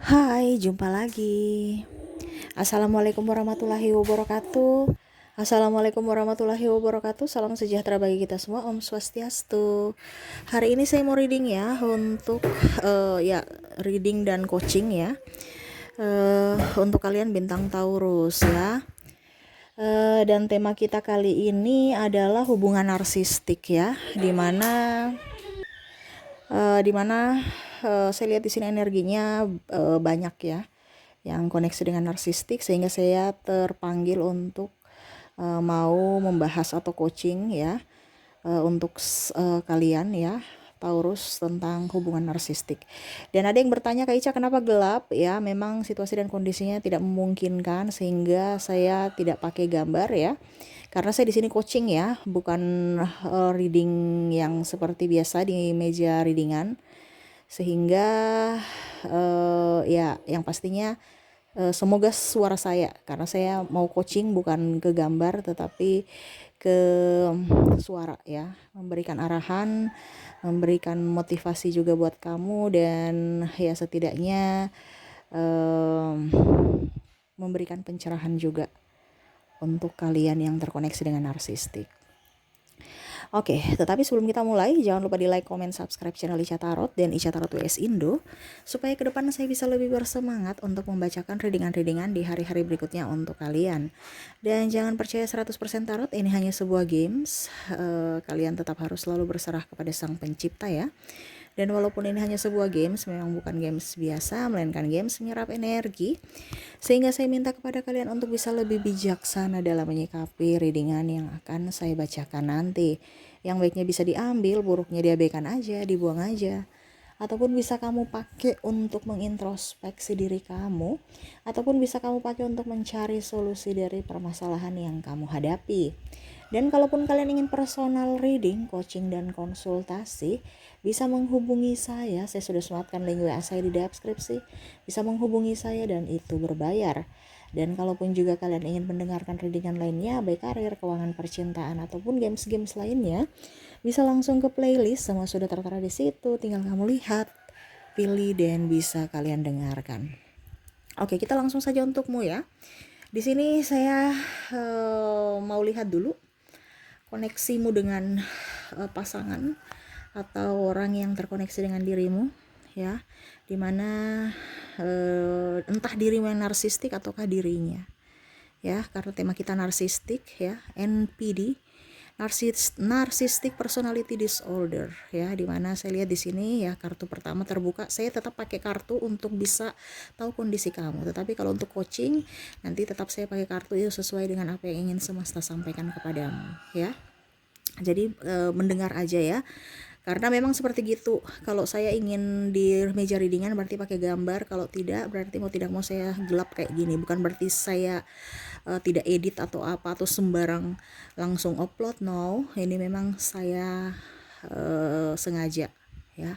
Hai, jumpa lagi. Assalamualaikum warahmatullahi wabarakatuh. Assalamualaikum warahmatullahi wabarakatuh. Salam sejahtera bagi kita semua. Om Swastiastu. Hari ini saya mau reading ya untuk reading dan coaching ya. Untuk kalian bintang Taurus ya. Dan tema kita kali ini adalah hubungan narsistik ya, dimana saya lihat di sini energinya banyak ya yang koneksi dengan narsistik, sehingga saya terpanggil untuk mau membahas atau coaching ya untuk kalian ya Taurus tentang hubungan narsistik. Dan ada yang bertanya, Kak Ica kenapa gelap? Ya memang situasi dan kondisinya tidak memungkinkan sehingga saya tidak pakai gambar ya. Karena saya di sini coaching ya, bukan reading yang seperti biasa di meja readingan. Sehingga ya yang pastinya semoga suara saya, karena saya mau coaching bukan ke gambar tetapi ke suara ya, memberikan arahan, memberikan motivasi juga buat kamu, dan ya setidaknya memberikan pencerahan juga untuk kalian yang terkoneksi dengan narsistik. Oke, tetapi sebelum kita mulai, jangan lupa di like, comment, subscribe channel Ica Tarot dan Ica Tarot WS Indo, supaya ke depan saya bisa lebih bersemangat untuk membacakan readingan-readingan di hari-hari berikutnya untuk kalian. Dan jangan percaya 100% tarot, ini hanya sebuah games. Kalian tetap harus selalu berserah kepada Sang Pencipta ya. Dan walaupun ini hanya sebuah games, memang bukan games biasa, melainkan games menyerap energi. Sehingga saya minta kepada kalian untuk bisa lebih bijaksana dalam menyikapi readingan yang akan saya bacakan nanti. Yang baiknya bisa diambil, buruknya diabaikan aja, dibuang aja. Ataupun bisa kamu pakai untuk mengintrospeksi diri kamu, ataupun bisa kamu pakai untuk mencari solusi dari permasalahan yang kamu hadapi. Dan kalaupun kalian ingin personal reading, coaching, dan konsultasi, bisa menghubungi saya sudah sematkan link WA saya di deskripsi. Bisa menghubungi saya dan itu berbayar. Dan kalaupun juga kalian ingin mendengarkan readingan lainnya, baik karir, keuangan, percintaan, ataupun games-games lainnya, bisa langsung ke playlist, semua sudah tertera di situ. Tinggal kamu lihat, pilih, dan bisa kalian dengarkan. Oke, kita langsung saja untukmu ya. Di sini saya mau lihat dulu koneksimu dengan pasangan atau orang yang terkoneksi dengan dirimu ya, dimana entah dirimu yang narsistik ataukah dirinya ya, karena tema kita narsistik ya, NPD, narcissistic personality disorder ya, dimana saya lihat di sini ya, kartu pertama terbuka. Saya tetap pakai kartu untuk bisa tahu kondisi kamu, tetapi kalau untuk coaching nanti tetap saya pakai kartu itu sesuai dengan apa yang ingin semesta sampaikan kepadamu ya. Jadi mendengar aja ya, karena memang seperti gitu. Kalau saya ingin di meja readingan berarti pakai gambar, kalau tidak berarti mau tidak mau saya gelap kayak gini. Bukan berarti saya tidak edit atau apa atau sembarang langsung upload, no. Ini memang saya sengaja ya.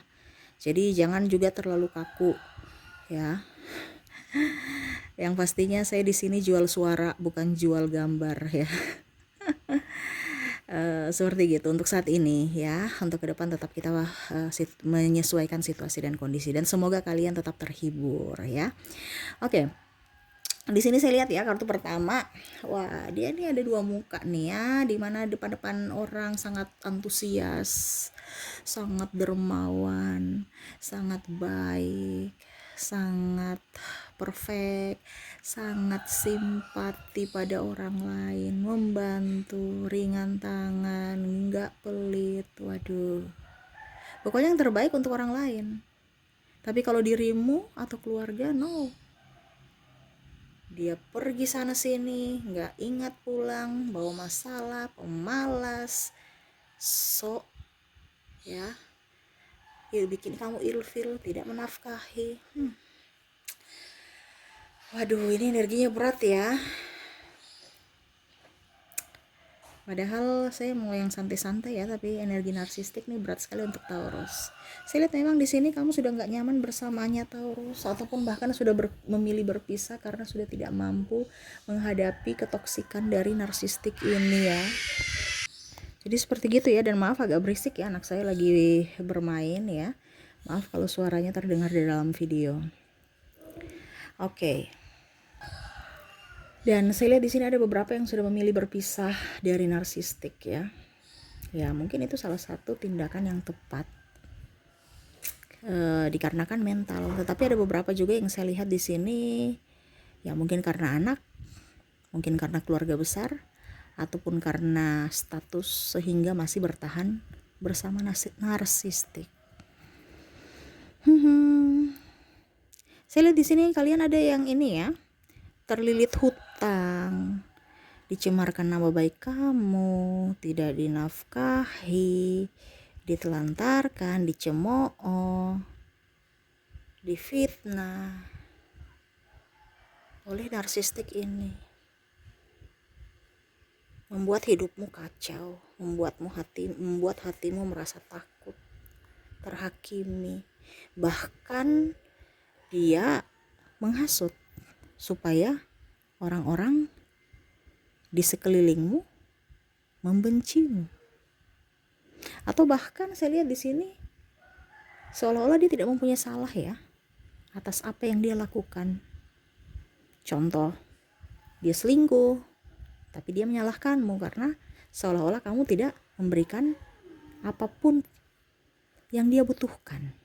Jadi jangan juga terlalu kaku ya. Yang pastinya saya di sini jual suara bukan jual gambar ya. Seperti gitu untuk saat ini ya. Untuk ke depan tetap kita menyesuaikan situasi dan kondisi, dan semoga kalian tetap terhibur ya. Oke. Di sini saya lihat ya, kartu pertama. Wah, dia ini ada dua muka nih ya, dimana depan-depan orang sangat antusias, sangat dermawan, sangat baik, sangat perfect, sangat simpati pada orang lain, membantu, ringan tangan, nggak pelit. Waduh, pokoknya yang terbaik untuk orang lain. Tapi kalau dirimu atau keluarga, no. Dia pergi sana sini, nggak ingat pulang, bawa masalah, pemalas, sok ya, bikin kamu ilfil, tidak menafkahi. Waduh, ini energinya berat ya. Padahal saya mau yang santai-santai ya, tapi energi narsistik nih berat sekali untuk Taurus. Saya lihat memang di sini kamu sudah nggak nyaman bersamanya Taurus, ataupun bahkan sudah memilih berpisah karena sudah tidak mampu menghadapi ketoksikan dari narsistik ini ya. Jadi seperti gitu ya, dan maaf agak berisik ya, anak saya lagi bermain ya. Maaf kalau suaranya terdengar di dalam video. Oke. Dan saya lihat di sini ada beberapa yang sudah memilih berpisah dari narsistik ya. Ya, mungkin itu salah satu tindakan yang tepat dikarenakan mental. Tetapi ada beberapa juga yang saya lihat di sini ya mungkin karena anak, mungkin karena keluarga besar, ataupun karena status sehingga masih bertahan bersama narsistik. Saya lihat di sini kalian ada yang ini ya, terlilit hutang, dicemarkan nama baik kamu, tidak dinafkahi, ditelantarkan, dicemooh, difitnah oleh narsistik ini. Membuat hidupmu kacau, membuat hatimu merasa takut, terhakimi. Bahkan dia menghasut supaya orang-orang di sekelilingmu membencimu. Atau bahkan saya lihat di sini seolah-olah dia tidak mempunyai salah ya atas apa yang dia lakukan. Contoh, dia selingkuh, tapi dia menyalahkanmu karena seolah-olah kamu tidak memberikan apapun yang dia butuhkan.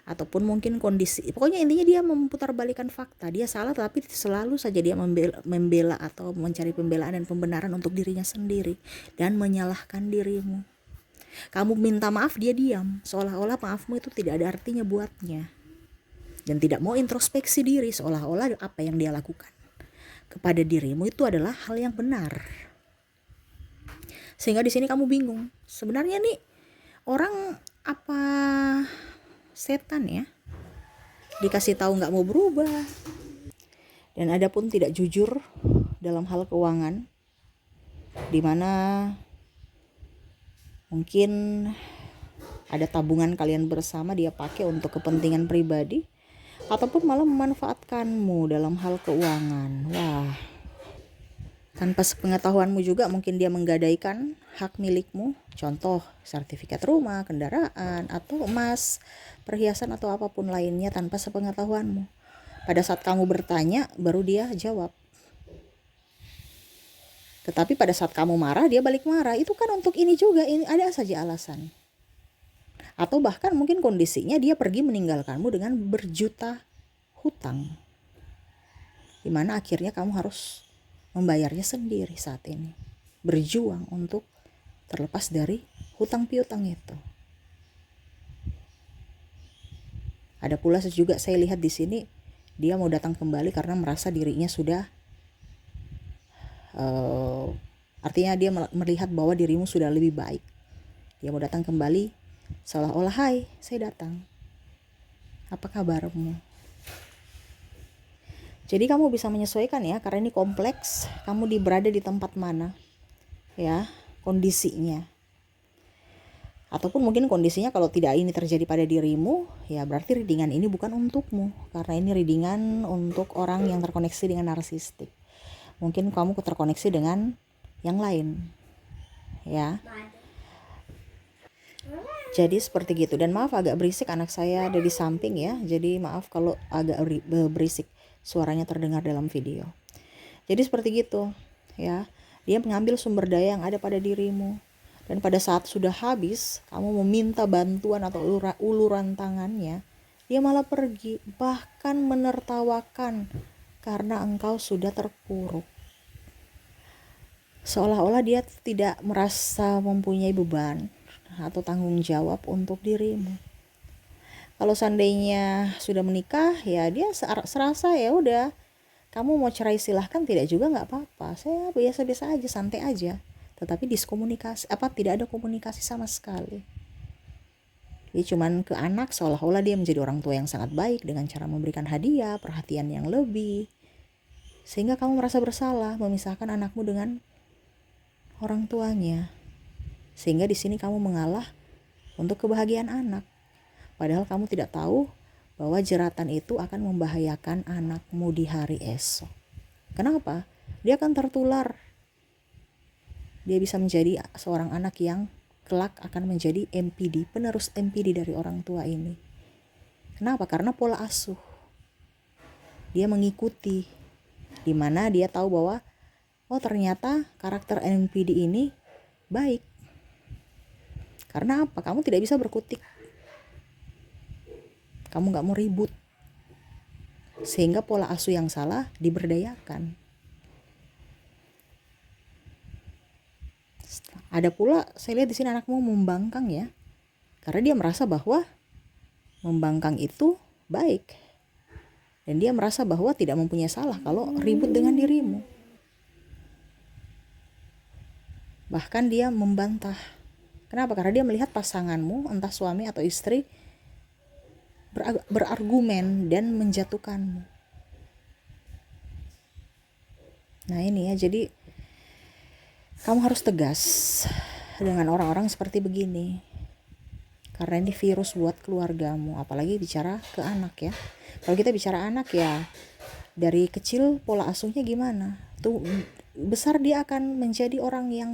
Ataupun mungkin kondisi, pokoknya intinya dia memutarbalikkan fakta. Dia salah tapi selalu saja dia membela atau mencari pembelaan dan pembenaran untuk dirinya sendiri dan menyalahkan dirimu. Kamu minta maaf, dia diam, seolah-olah maafmu itu tidak ada artinya buatnya, dan tidak mau introspeksi diri, seolah-olah apa yang dia lakukan kepada dirimu itu adalah hal yang benar. Sehingga di sini kamu bingung, sebenarnya nih orang apa setan ya, dikasih tahu nggak mau berubah. Dan ada pun tidak jujur dalam hal keuangan, dimana mungkin ada tabungan kalian bersama dia pakai untuk kepentingan pribadi, ataupun malah memanfaatkanmu dalam hal keuangan. Wah, tanpa sepengetahuanmu juga mungkin dia menggadaikan hak milikmu, contoh sertifikat rumah, kendaraan, atau emas, perhiasan atau apapun lainnya tanpa sepengetahuanmu. Pada saat kamu bertanya baru dia jawab. Tetapi pada saat kamu marah dia balik marah. Itu kan untuk ini juga, ini ada saja alasan. Atau bahkan mungkin kondisinya dia pergi meninggalkanmu dengan berjuta hutang, dimana akhirnya kamu harus membayarnya sendiri saat ini, berjuang untuk terlepas dari hutang piutang itu. Ada pula juga saya lihat di sini dia mau datang kembali karena merasa dirinya sudah artinya dia melihat bahwa dirimu sudah lebih baik. Dia mau datang kembali seolah-olah, hai, saya datang, apa kabarmu? Jadi kamu bisa menyesuaikan ya, karena ini kompleks, kamu berada di tempat mana ya kondisinya. Ataupun mungkin kondisinya kalau tidak ini terjadi pada dirimu, ya berarti readingan ini bukan untukmu, karena ini readingan untuk orang yang terkoneksi dengan narsistik. Mungkin kamu terkoneksi dengan yang lain ya. Jadi seperti gitu. Dan maaf agak berisik, anak saya ada di samping ya, jadi maaf kalau agak berisik, suaranya terdengar dalam video. Jadi seperti gitu ya, dia mengambil sumber daya yang ada pada dirimu, dan pada saat sudah habis kamu meminta bantuan atau uluran tangannya, dia malah pergi, bahkan menertawakan karena engkau sudah terpuruk. Seolah-olah dia tidak merasa mempunyai beban atau tanggung jawab untuk dirimu. Kalau seandainya sudah menikah, ya dia serasa ya udah, kamu mau cerai silahkan, tidak juga nggak apa-apa, saya biasa-biasa aja, santai aja. Tetapi tidak ada komunikasi sama sekali. Dia cuman ke anak, seolah-olah dia menjadi orang tua yang sangat baik dengan cara memberikan hadiah, perhatian yang lebih, sehingga kamu merasa bersalah memisahkan anakmu dengan orang tuanya. Sehingga di sini kamu mengalah untuk kebahagiaan anak. Padahal kamu tidak tahu bahwa jeratan itu akan membahayakan anakmu di hari esok. Kenapa? Dia akan tertular. Dia bisa menjadi seorang anak yang kelak akan menjadi MPD, penerus MPD dari orang tua ini. Kenapa? Karena pola asuh. dia mengikuti, dimana dia tahu bahwa oh ternyata karakter NPD ini baik. Karena apa? Kamu tidak bisa berkutik, kamu gak mau ribut, sehingga pola asuh yang salah diberdayakan. Ada pula saya lihat di sini anakmu membangkang ya, karena dia merasa bahwa membangkang itu baik, dan dia merasa bahwa tidak mempunyai salah kalau ribut dengan dirimu. Bahkan dia membantah. Kenapa? Karena dia melihat pasanganmu, entah suami atau istri, berargumen dan menjatuhkanmu. Nah ini ya, jadi kamu harus tegas dengan orang-orang seperti begini. Karena ini virus buat keluargamu, apalagi bicara ke anak ya. Kalau kita bicara anak ya, dari kecil pola asuhnya gimana? Tuh besar dia akan menjadi orang yang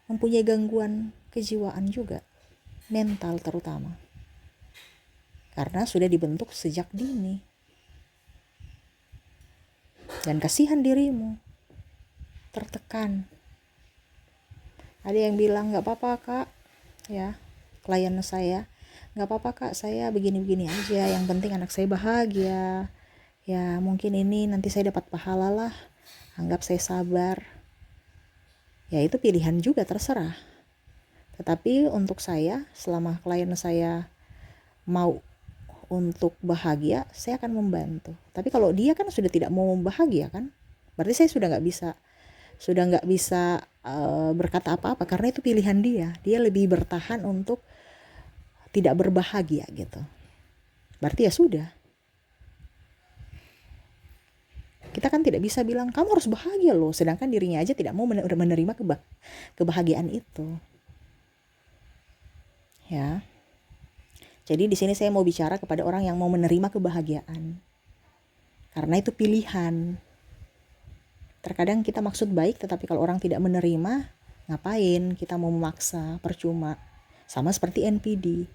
mempunyai gangguan kejiwaan juga, mental terutama. Karena sudah dibentuk sejak dini. Dan kasihan dirimu, tertekan. Ada yang bilang gak apa-apa kak, ya klien saya, gak apa-apa kak, saya begini-begini aja, yang penting anak saya bahagia. Ya mungkin ini nanti saya dapat pahala lah, anggap saya sabar. Ya itu pilihan juga, terserah. Tetapi untuk saya, selama klien saya mau untuk bahagia, saya akan membantu. Tapi kalau dia kan sudah tidak mau bahagia kan, berarti saya sudah nggak bisa berkata apa-apa, karena itu pilihan dia. Dia lebih bertahan untuk tidak berbahagia gitu. Berarti ya sudah. Kita kan tidak bisa bilang kamu harus bahagia loh, sedangkan dirinya aja tidak mau menerima kebahagiaan itu. Ya. Jadi di sini saya mau bicara kepada orang yang mau menerima kebahagiaan. Karena itu pilihan. Terkadang kita maksud baik, tetapi kalau orang tidak menerima, ngapain kita mau memaksa, percuma. Sama seperti NPD.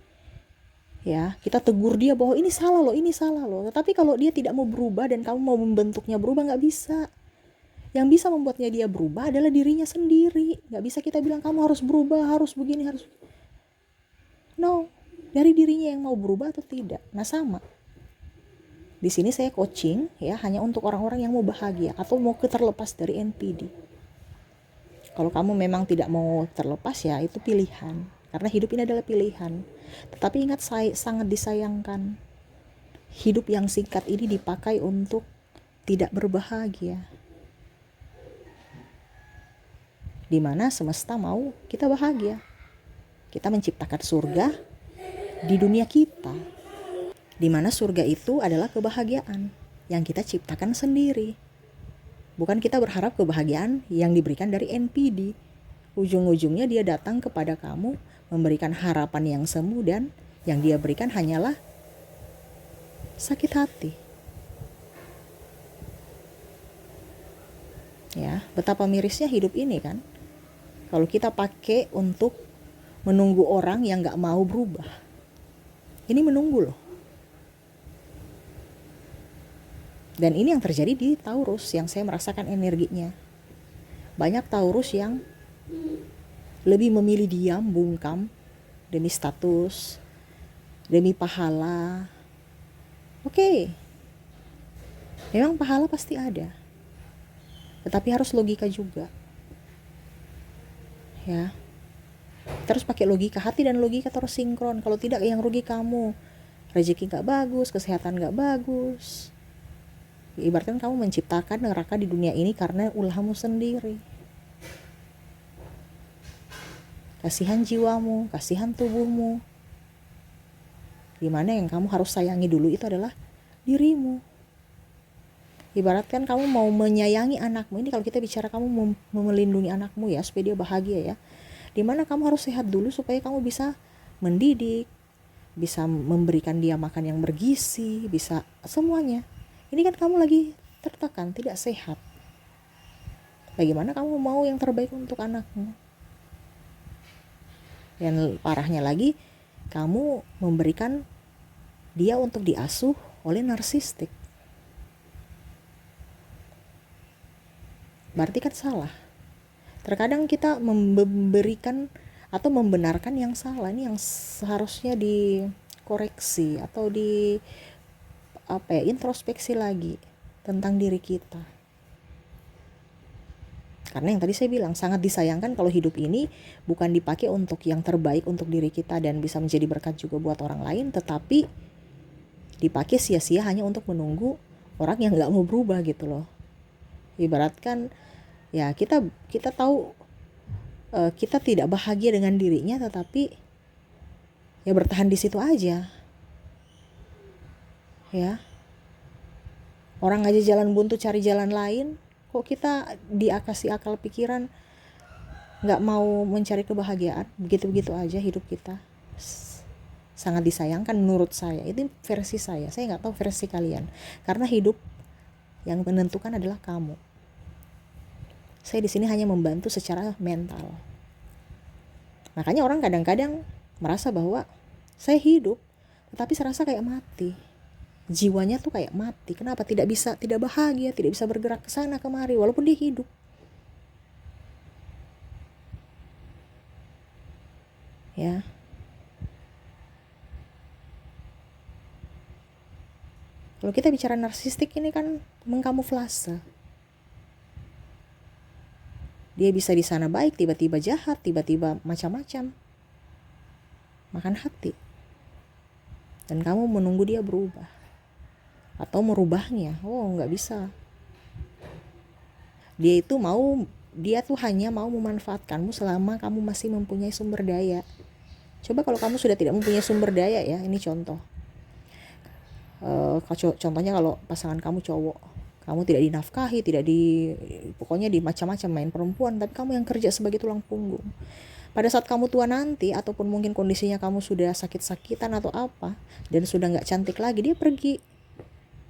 Ya, kita tegur dia bahwa ini salah loh. Tetapi kalau dia tidak mau berubah dan kamu mau membentuknya berubah, nggak bisa. Yang bisa membuatnya dia berubah adalah dirinya sendiri. Nggak bisa kita bilang kamu harus berubah, harus begini, harus. No, dari dirinya yang mau berubah atau tidak. Nah sama. Di sini saya coaching ya hanya untuk orang-orang yang mau bahagia atau mau terlepas dari NPD. Kalau kamu memang tidak mau terlepas ya itu pilihan. Karena hidup ini adalah pilihan. Tetapi ingat, sangat disayangkan. Hidup yang singkat ini dipakai untuk tidak berbahagia. Dimana semesta mau kita bahagia. Kita menciptakan surga di dunia kita. Dimana surga itu adalah kebahagiaan yang kita ciptakan sendiri. Bukan kita berharap kebahagiaan yang diberikan dari NPD. Ujung-ujungnya dia datang kepada kamu memberikan harapan yang semu, dan yang dia berikan hanyalah sakit hati. Ya, betapa mirisnya hidup ini kan. Kalau kita pakai untuk menunggu orang yang gak mau berubah. Ini menunggu loh. Dan ini yang terjadi di Taurus yang saya merasakan energinya. Banyak Taurus yang lebih memilih diam, bungkam, demi status, demi pahala. Oke. Memang pahala pasti ada. Tetapi harus logika juga. Ya. Terus pakai logika, hati dan logika terus sinkron. Kalau tidak yang rugi kamu. Rezeki gak bagus, kesehatan gak bagus. Ibaratkan kamu menciptakan neraka di dunia ini karena ulahmu sendiri. Kasihan jiwamu, kasihan tubuhmu. Dimana yang kamu harus sayangi dulu itu adalah dirimu. Ibaratkan kamu mau menyayangi anakmu. Ini kalau kita bicara kamu melindungi anakmu ya, supaya dia bahagia ya. Dimana kamu harus sehat dulu supaya kamu bisa mendidik, bisa memberikan dia makan yang bergizi, bisa semuanya. Ini kan kamu lagi tertekan, tidak sehat. Bagaimana kamu mau yang terbaik untuk anakmu? Dan parahnya lagi, kamu memberikan dia untuk diasuh oleh narsistik. berarti kan salah. Terkadang kita memberikan atau membenarkan yang salah, ini yang seharusnya dikoreksi atau introspeksi lagi tentang diri kita. Karena yang tadi saya bilang, sangat disayangkan kalau hidup ini bukan dipakai untuk yang terbaik untuk diri kita dan bisa menjadi berkat juga buat orang lain, tetapi dipakai sia-sia hanya untuk menunggu orang yang gak mau berubah gitu loh. Ibaratkan ya kita tahu kita tidak bahagia dengan dirinya, tetapi ya bertahan di situ aja. Ya. Orang aja jalan buntu cari jalan lain, kok kita dikasih akal pikiran nggak mau mencari kebahagiaan, begitu-begitu aja hidup kita. Sangat disayangkan menurut saya. Itu versi saya nggak tahu versi kalian, karena hidup yang menentukan adalah kamu. Saya di sini hanya membantu secara mental. Makanya orang kadang-kadang merasa bahwa saya hidup, tetapi serasa kayak mati. Jiwanya tuh kayak mati. Kenapa? Tidak bahagia, tidak bisa bergerak ke sana kemari walaupun dia hidup. Ya. Kalau kita bicara narsistik ini kan mengkamuflase. Dia bisa di sana baik, tiba-tiba jahat, tiba-tiba macam-macam. Makan hati. Dan kamu menunggu dia berubah. Atau merubahnya. Oh, nggak bisa. Dia tuh hanya mau memanfaatkanmu selama kamu masih mempunyai sumber daya. Coba kalau kamu sudah tidak mempunyai sumber daya ya, ini contoh. Contohnya kalau pasangan kamu cowok, kamu tidak dinafkahi, pokoknya di macam-macam main perempuan, tapi kamu yang kerja sebagai tulang punggung. Pada saat kamu tua nanti, ataupun mungkin kondisinya kamu sudah sakit-sakitan atau apa, dan sudah nggak cantik lagi, dia pergi.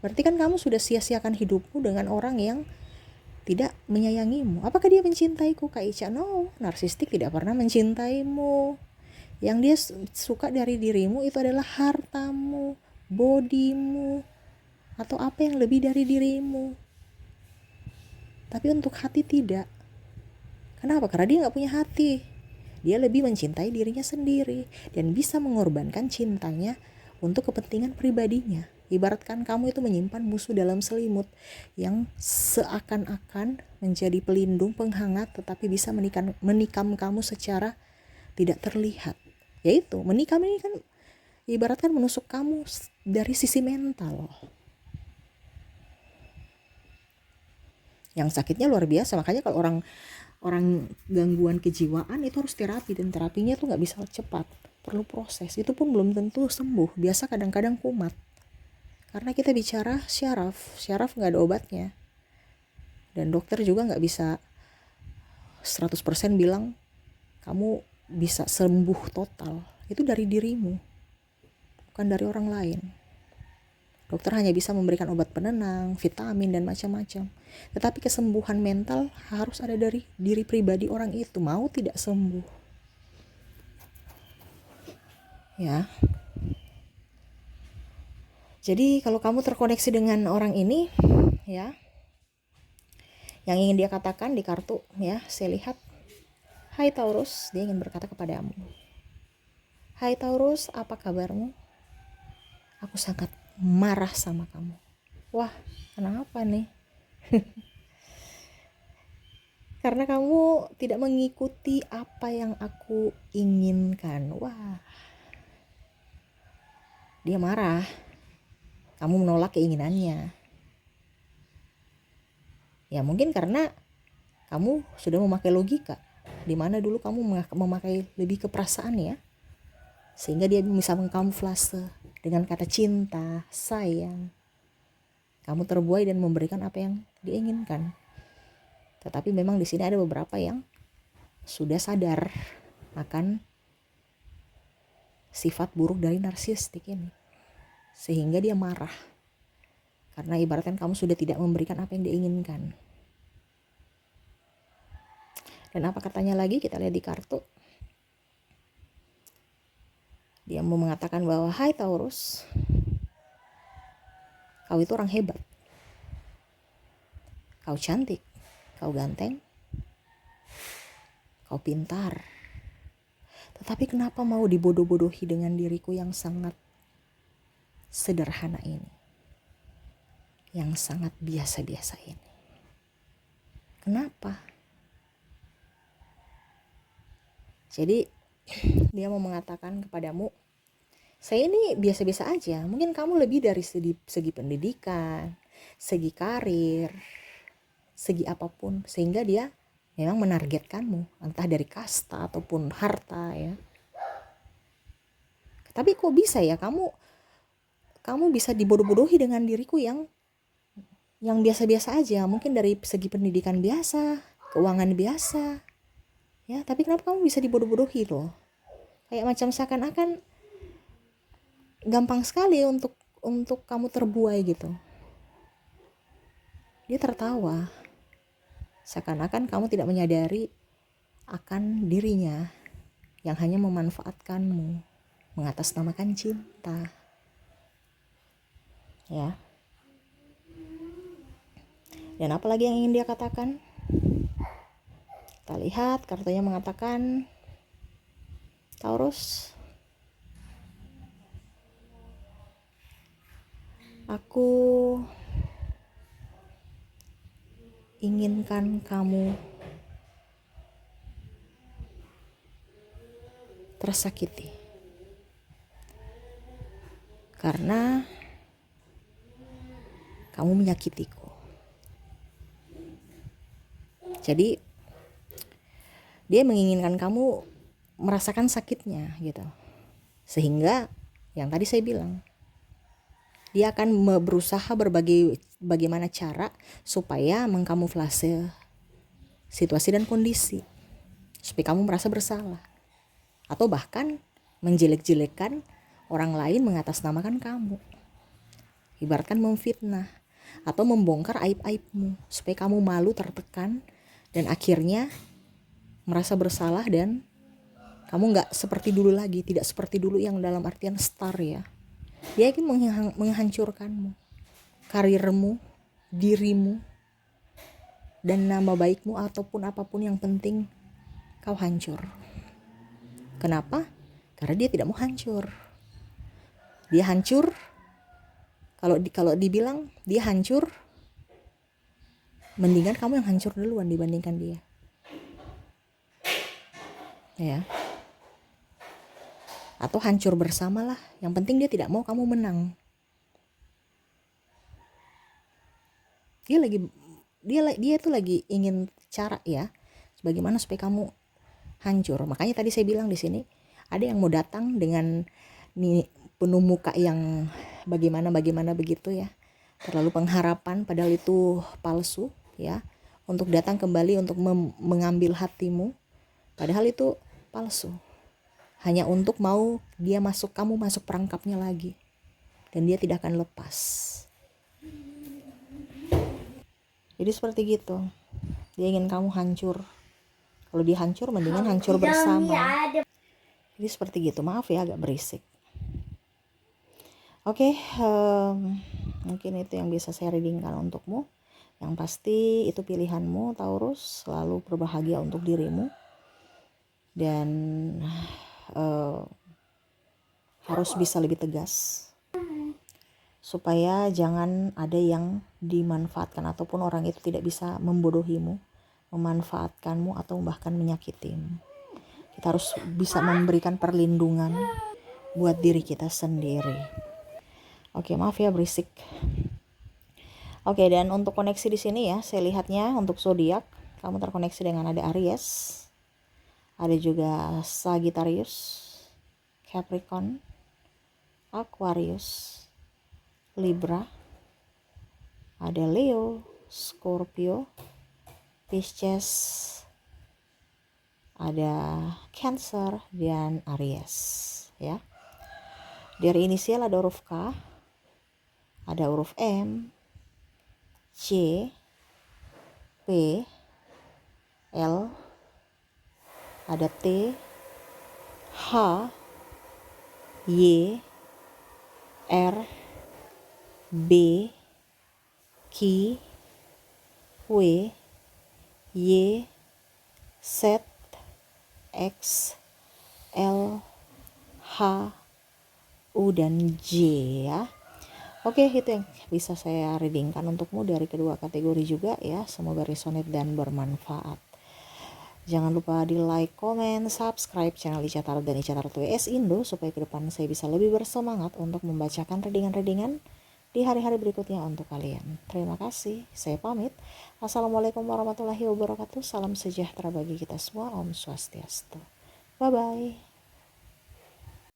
Berarti kan kamu sudah sia-siakan hidupmu dengan orang yang tidak menyayangimu. Apakah dia mencintaiku, Kak Ica? No, narsistik tidak pernah mencintaimu. Yang dia suka dari dirimu itu adalah hartamu, bodimu, atau apa yang lebih dari dirimu. Tapi untuk hati tidak. Kenapa? Karena dia gak punya hati. Dia lebih mencintai dirinya sendiri dan bisa mengorbankan cintanya untuk kepentingan pribadinya. Ibaratkan kamu itu menyimpan musuh dalam selimut yang seakan-akan menjadi pelindung penghangat, tetapi bisa menikam kamu secara tidak terlihat. Yaitu menikam ini kan ibaratkan menusuk kamu dari sisi mental. Yang sakitnya luar biasa. Makanya kalau orang gangguan kejiwaan itu harus terapi, dan terapinya tuh nggak bisa cepat, perlu proses. Itu pun belum tentu sembuh, biasa kadang-kadang kumat. Karena kita bicara syaraf nggak ada obatnya, dan dokter juga nggak bisa 100% bilang kamu bisa sembuh total. Itu dari dirimu, bukan dari orang lain. Dokter hanya bisa memberikan obat penenang, vitamin, dan macam-macam. Tetapi kesembuhan mental harus ada dari diri pribadi orang itu, mau tidak sembuh. Ya. Jadi kalau kamu terkoneksi dengan orang ini, ya, yang ingin dia katakan di kartu, ya, saya lihat, Hai Taurus, dia ingin berkata kepadamu. Hai Taurus, apa kabarmu? Aku sangat marah sama kamu. Wah, kenapa nih? Karena kamu tidak mengikuti apa yang aku inginkan. Wah, dia marah. Kamu menolak keinginannya. Ya mungkin karena kamu sudah memakai logika, di mana dulu kamu memakai lebih ke perasaan ya, sehingga dia bisa mengkamuflase dengan kata cinta, sayang. Kamu terbuai dan memberikan apa yang diinginkan. Tetapi memang di sini ada beberapa yang sudah sadar akan sifat buruk dari narsistik ini, sehingga dia marah. Karena ibaratkan kamu sudah tidak memberikan apa yang diinginkan. Dan apa katanya lagi, kita lihat di kartu. Dia mau mengatakan bahwa, Hai Taurus, kau itu orang hebat. Kau cantik. kau ganteng, kau pintar. Tetapi kenapa mau dibodoh-bodohi dengan diriku yang sangat sederhana ini, yang sangat biasa-biasa ini? Kenapa? Jadi dia mau mengatakan kepadamu, saya ini biasa-biasa aja. Mungkin kamu lebih dari segi pendidikan, segi karir, segi apapun, sehingga dia memang menargetkanmu, entah dari kasta ataupun harta ya. Tapi kok bisa ya kamu bisa dibodoh-bodohi dengan diriku yang biasa-biasa aja. Mungkin dari segi pendidikan biasa, keuangan biasa ya, tapi kenapa kamu bisa dibodoh-bodohi loh? Kayak macam seakan-akan gampang sekali untuk kamu terbuai gitu. Dia tertawa, seakan-akan kamu tidak menyadari akan dirinya yang hanya memanfaatkanmu, mengatasnamakan cinta. Ya. Dan apalagi yang ingin dia katakan? Kita lihat kartunya mengatakan, Taurus, aku inginkan kamu tersakiti karena kamu menyakitiku. Jadi dia menginginkan kamu merasakan sakitnya gitu. Sehingga yang tadi saya bilang, dia akan berusaha bagaimana cara supaya mengkamuflase situasi dan kondisi supaya kamu merasa bersalah, atau bahkan menjelek-jelekan orang lain, mengatasnamakan kamu, ibaratkan memfitnah atau membongkar aib-aibmu supaya kamu malu, tertekan, dan akhirnya merasa bersalah dan kamu gak seperti dulu lagi. Tidak seperti dulu yang dalam artian star ya. Dia ingin menghancurkanmu, karirmu, dirimu, dan nama baikmu ataupun apapun yang penting kau hancur. Kenapa? Karena dia tidak mau hancur. Dia hancur, kalau dibilang dia hancur, mendingan kamu yang hancur duluan dibandingkan dia. Ya. Atau hancur bersamalah. Yang penting dia tidak mau kamu menang. Dia itu lagi ingin cara ya, bagaimana supaya kamu hancur. Makanya tadi saya bilang di sini ada yang mau datang dengan penuh muka yang bagaimana begitu ya, terlalu pengharapan, padahal itu palsu ya, untuk datang kembali untuk mengambil hatimu, padahal itu palsu, hanya untuk mau kamu masuk perangkapnya lagi, dan dia tidak akan lepas. Jadi seperti gitu, dia ingin kamu hancur. Kalau dia hancur, mendingan hancur bersama. Jadi seperti gitu. Maaf ya agak berisik. Oke, mungkin itu yang bisa saya readingkan untukmu. Yang pasti itu pilihanmu, Taurus. Selalu berbahagia untuk dirimu. Dan harus bisa lebih tegas, supaya jangan ada yang dimanfaatkan ataupun orang itu tidak bisa membodohimu, memanfaatkanmu, atau bahkan menyakitimu. Kita harus bisa memberikan perlindungan buat diri kita sendiri. Oke, maaf ya berisik. Oke, dan untuk koneksi di sini ya, saya lihatnya untuk zodiak, kamu terkoneksi dengan ada Aries, ada juga Sagittarius, Capricorn, Aquarius, Libra, ada Leo, Scorpio, Pisces, ada Cancer, dan Aries ya. Dari inisial ada huruf K, ada huruf M, C, P, L, ada T, H, Y, R, B, Q, W, Y, Z, X, L, H, U, dan J ya. Oke, itu yang bisa saya readingkan untukmu dari kedua kategori juga ya. Semoga resonate dan bermanfaat. Jangan lupa di like, komen, subscribe channel Ica Tarot dan Ica Tarot WS Indo supaya ke depan saya bisa lebih bersemangat untuk membacakan readingan-readingan di hari-hari berikutnya untuk kalian. Terima kasih, saya pamit. Assalamualaikum warahmatullahi wabarakatuh. Salam sejahtera bagi kita semua. Om Swastiastu. Bye-bye.